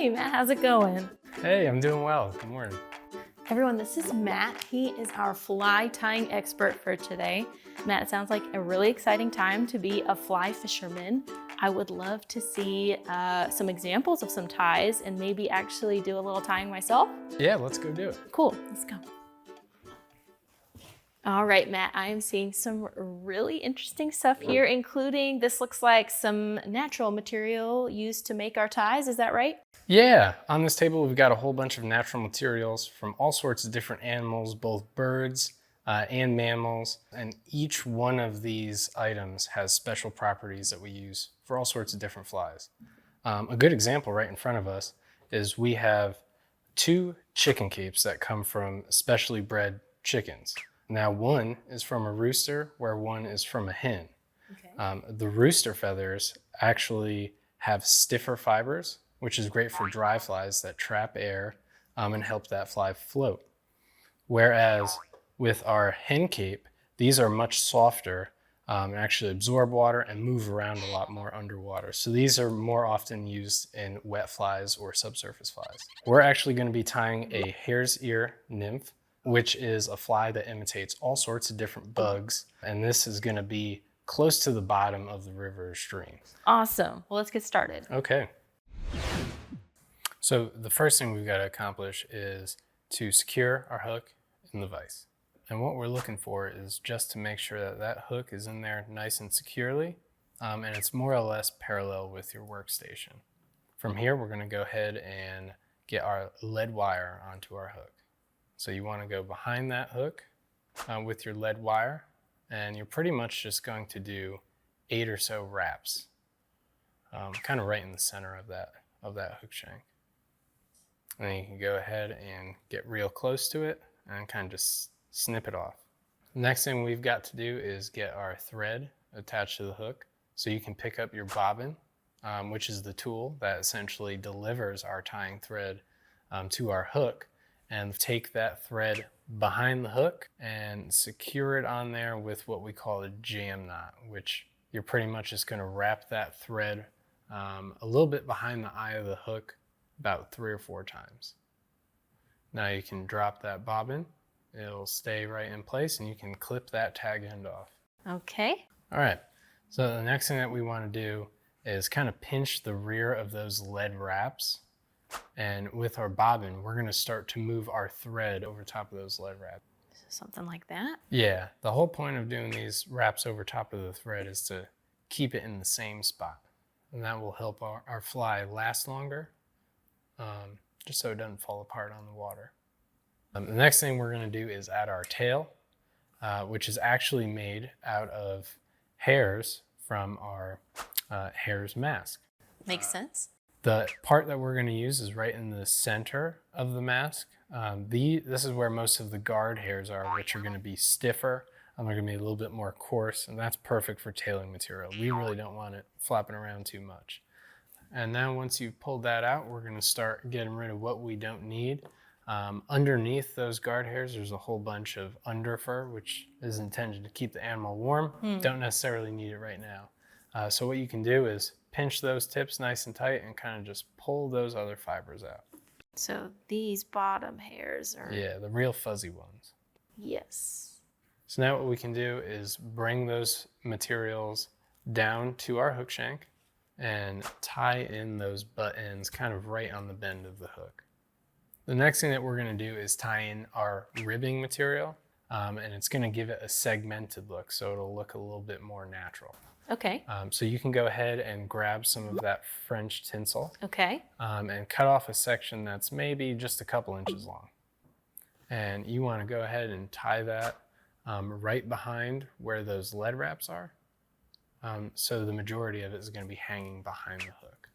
Hey, Matt, how's it going? Hey, I'm doing well. Good morning. Everyone, this is Matt. He is our fly tying expert for today. Matt, it sounds like a really exciting time to be a fly fisherman. I would love to see some examples of some ties and maybe actually do a little tying myself. Yeah, let's go do it. Cool, let's go. All right, Matt, I am seeing some really interesting stuff here, including this looks like some natural material used to make our ties. Is that right? Yeah, on this table, we've got a whole bunch of natural materials from all sorts of different animals, both birds and mammals. And each one of these items has special properties that we use for all sorts of different flies. A good example right in front of us is we have 2 chicken capes that come from specially bred chickens. Now, one is from a rooster, where one is from a hen. Okay. The rooster feathers actually have stiffer fibers, which is great for dry flies that trap air and help that fly float. Whereas with our hen cape, these are much softer and actually absorb water and move around a lot more underwater. So these are more often used in wet flies or subsurface flies. We're actually going to be tying a hare's ear nymph, which is a fly that imitates all sorts of different bugs. And this is going to be close to the bottom of the river or stream. Awesome. Well, let's get started. Okay. So the first thing we've got to accomplish is to secure our hook in the vise. And what we're looking for is just to make sure that that hook is in there nice and securely, and it's more or less parallel with your workstation. From here, we're going to go ahead and get our lead wire onto our hook. So you want to go behind that hook with your lead wire, and you're pretty much just going to do 8 or so wraps, kind of right in the center of that hook shank. And then you can go ahead and get real close to it and kind of just snip it off. Next thing we've got to do is get our thread attached to the hook. So you can pick up your bobbin, which is the tool that essentially delivers our tying thread to our hook, and take that thread behind the hook and secure it on there with what we call a jam knot, which you're pretty much just going to wrap that thread a little bit behind the eye of the hook about 3 or 4 times. Now you can drop that bobbin. It'll stay right in place and you can clip that tag end off. Okay. All right, so the next thing that we want to do is kind of pinch the rear of those lead wraps. And with our bobbin, we're going to start to move our thread over top of those lead wraps. Something like that. Yeah, the whole point of doing these wraps over top of the thread is to keep it in the same spot. And that will help our fly last longer, just so it doesn't fall apart on the water. The next thing we're going to do is add our tail, which is actually made out of hairs from our hare's mask. Makes sense. The part that we're going to use is right in the center of the mask. This is where most of the guard hairs are, which are going to be stiffer, and they're going to be a little bit more coarse, and that's perfect for tailing material. We really don't want it flapping around too much. And now once you've pulled that out, we're going to start getting rid of what we don't need. Underneath those guard hairs, there's a whole bunch of underfur, which is intended to keep the animal warm. Don't necessarily need it right now. So what you can do is pinch those tips nice and tight and kind of just pull those other fibers out. So these bottom hairs are... Yeah, the real fuzzy ones. Yes. So now what we can do is bring those materials down to our hook shank and tie in those butt ends kind of right on the bend of the hook. The next thing that we're going to do is tie in our ribbing material, and it's going to give it a segmented look, so it'll look a little bit more natural. Okay. So you can go ahead and grab some of that French tinsel. Okay. And cut off a section that's maybe just a couple inches long. And you want to go ahead and tie that right behind where those lead wraps are. So the majority of it is going to be hanging behind the hook.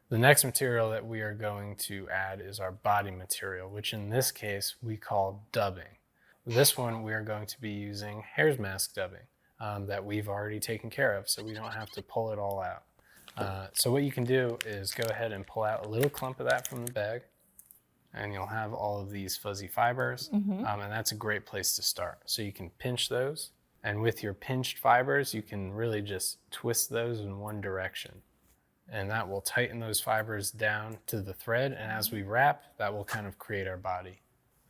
The next material that we are going to add is our body material, which in this case we call dubbing. This one we are going to be using hare's mask dubbing that we've already taken care of, so we don't have to pull it all out. So what you can do is go ahead and pull out a little clump of that from the bag, and you'll have all of these fuzzy fibers, and that's a great place to start. So you can pinch those, and with your pinched fibers, you can really just twist those in one direction. and that will tighten those fibers down to the thread. And as we wrap, that will kind of create our body.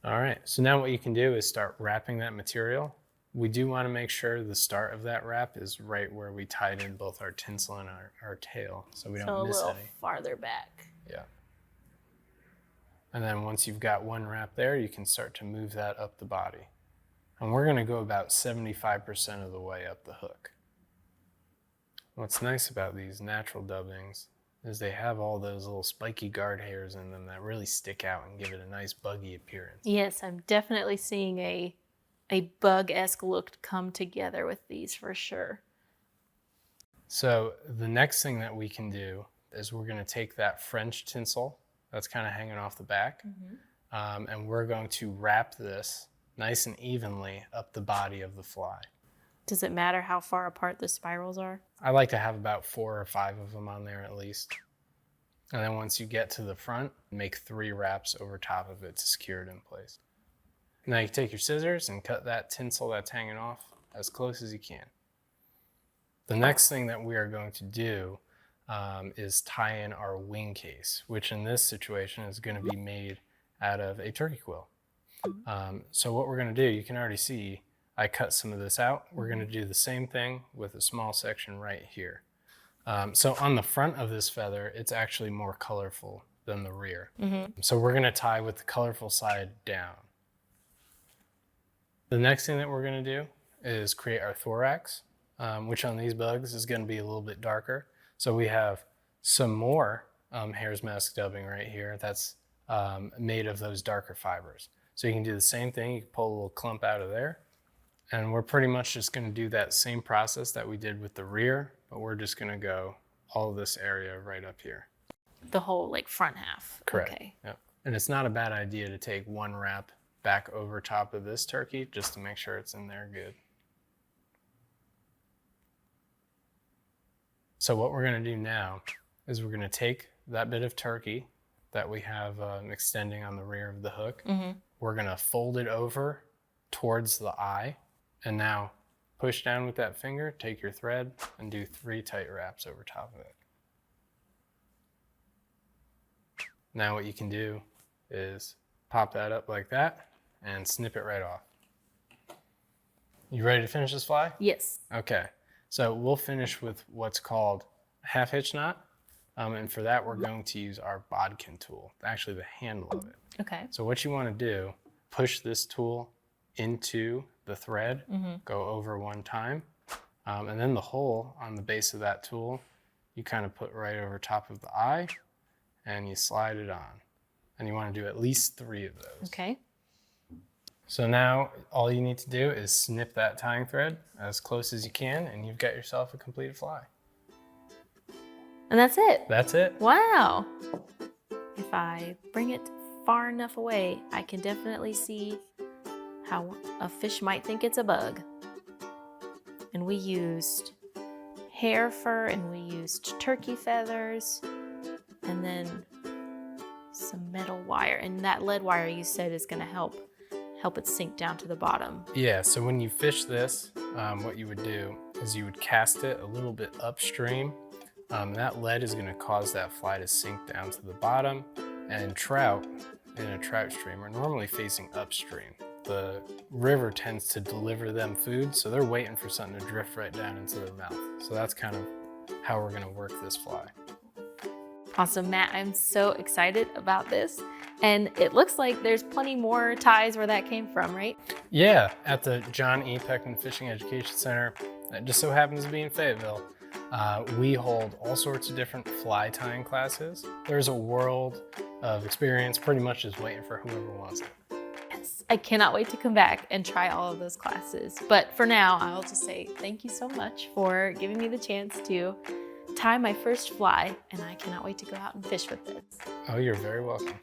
All right, so now what you can do is start wrapping that material. We do want to make sure the start of that wrap is right where we tied in both our tinsel and our tail, so we don't miss a little any. farther back. Yeah. And then once you've got one wrap there, you can start to move that up the body. And we're going to go about 75% of the way up the hook. What's nice about these natural dubbings is they have all those little spiky guard hairs in them that really stick out and give it a nice buggy appearance. Yes, I'm definitely seeing a bug-esque look come together with these for sure. So the next thing that we can do is we're going to take that French tinsel that's kind of hanging off the back, and we're going to wrap this nice and evenly up the body of the fly. Does it matter how far apart the spirals are? I like to have about 4 or 5 of them on there at least. And then once you get to the front, make 3 wraps over top of it to secure it in place. Now you take your scissors and cut that tinsel that's hanging off as close as you can. The next thing that we are going to do is tie in our wing case, which in this situation is going to be made out of a turkey quill. So what we're going to do, you can already see I cut some of this out. We're going to do the same thing with a small section right here. So on the front of this feather, it's actually more colorful than the rear. So we're going to tie with the colorful side down. The next thing that we're going to do is create our thorax, which on these bugs is going to be a little bit darker. So we have some more hare's mask dubbing right here that's made of those darker fibers. So you can do the same thing. You can pull a little clump out of there. And we're pretty much just going to do that same process that we did with the rear, but we're just going to go all of this area right up here. The whole like front half. Correct. Okay. Yep. And it's not a bad idea to take one wrap back over top of this turkey just to make sure it's in there good. So what we're going to do now is we're going to take that bit of turkey that we have extending on the rear of the hook. We're going to fold it over towards the eye. And now push down with that finger, take your thread, and do 3 tight wraps over top of it. Now what you can do is pop that up like that and snip it right off. You ready to finish this fly? Yes. Okay, so we'll finish with what's called a half hitch knot. And for that, we're going to use our bodkin tool, actually the handle of it. Okay. So what you want to do, push this tool into the thread, go over one time, and then the hole on the base of that tool, you kind of put right over top of the eye, and you slide it on. And you want to do at least 3 of those. Okay. So now all you need to do is snip that tying thread as close as you can, and you've got yourself a completed fly. And that's it. That's it. Wow. If I bring it far enough away, I can definitely see how a fish might think it's a bug. And we used hare fur and we used turkey feathers and then some metal wire. And that lead wire you said is going to help it sink down to the bottom. Yeah, so when you fish this, what you would do is you would cast it a little bit upstream. That lead is going to cause that fly to sink down to the bottom. And trout in a trout stream are normally facing upstream. The river tends to deliver them food, so they're waiting for something to drift right down into their mouth. So that's kind of how we're going to work this fly. Awesome, Matt. I'm so excited about this. And it looks like there's plenty more ties where that came from, right? Yeah, at the John E. Peckman Fishing Education Center, that just so happens to be in Fayetteville, we hold all sorts of different fly tying classes. There's a world of experience pretty much just waiting for whoever wants it. Yes, I cannot wait to come back and try all of those classes. But for now, I'll just say thank you so much for giving me the chance to tie my first fly, and I cannot wait to go out and fish with this. Oh, you're very welcome.